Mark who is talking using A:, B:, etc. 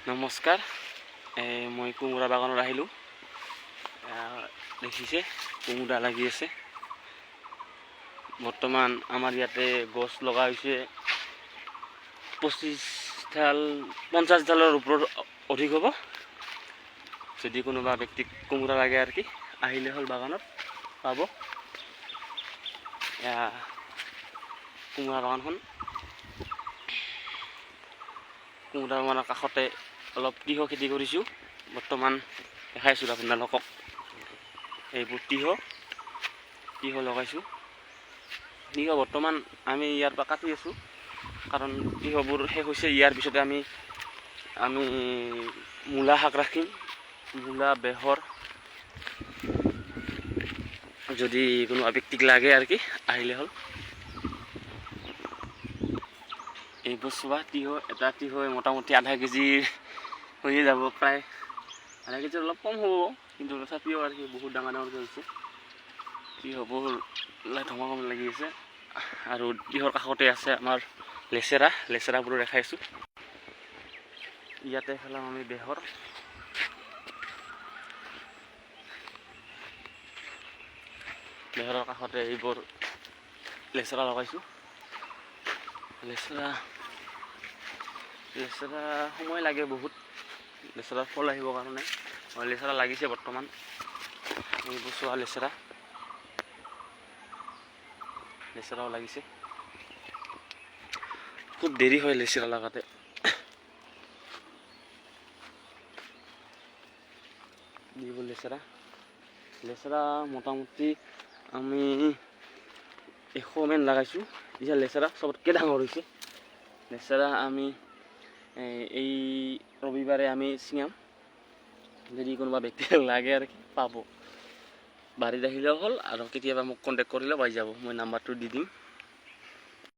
A: নমস্কাৰ। মই কোমোৰা বাগানত আহিলোঁ। দেখিছে কোমোৰা লাগি আছে। বৰ্তমান আমাৰ ইয়াতে গছ লগা হৈছে 50 ডালৰ ওপৰত অধিক হ'ব। যদি কোনোবা ব্যক্তিক কোমোৰা লাগে আৰু কি আহিলে হ'ল বাগানত পাব। কোমোৰা বাগানখন কোমোৰা বাগানৰ কাষতে অলপ তিয়ঁহ খেতি কৰিছোঁ। বৰ্তমান দেখাইছোঁ আপোনালোকক। এইবোৰ তিয়ঁহ লগাইছোঁ। তিয়ঁহ বৰ্তমান আমি ইয়াৰ পৰা কাটি আছোঁ, কাৰণ তিয়ঁহবোৰ শেষ হৈছে। ইয়াৰ পিছতে আমি মূলা শাক ৰাখিম, মূলা, বেহৰ। যদি কোনো ব্যক্তিক লাগে আৰু কি আহিলে হ'ল। এইবোৰ চোৱা তিয়ঁহ, এটা তিয়ঁহ মোটামুটি আধা কেজি হৈয়ে যাব, প্ৰায় আধা কেজি অলপ কম হ'ব, কিন্তু তথাপিও আৰু কি বহুত ডাঙৰ ডাঙৰকৈ হৈছে। তিয়ঁহবোৰ ধমা লাগি আছে। আৰু তিয়ঁহৰ কাষতে আছে আমাৰ লেচেৰাবোৰো দেখাইছোঁ। ইয়াতে ফেলাম আমি বেহৰ। বেহৰৰ কাষতে এইবোৰ লেচেৰা লগাইছোঁ। লেচেৰা সময় লাগে বহুত, লেচেৰাৰ ফল আহিবৰ কাৰণে। লেচেৰা লাগিছে বৰ্তমান। এইবোৰ চোৱা লেচেৰাও লাগিছে। খুব দেৰি হয় লেচেৰা লগাতে। এইবোৰ লেচেৰা মোটামুটি আমি 100 মান লগাইছোঁ। এতিয়া লেচেৰা চবতকৈ ডাঙৰ হৈছে। লেচেৰা আমি এই ৰবিবাৰে আমি ছিঙাম। যদি কোনোবা ব্যক্তি লাগে আৰু কি পাব। বাৰীত আহিলেও হ'ল, আৰু কেতিয়াবা মোক কণ্টেক্ট কৰিলে পাই যাব। মই নাম্বাৰটো দি দিম।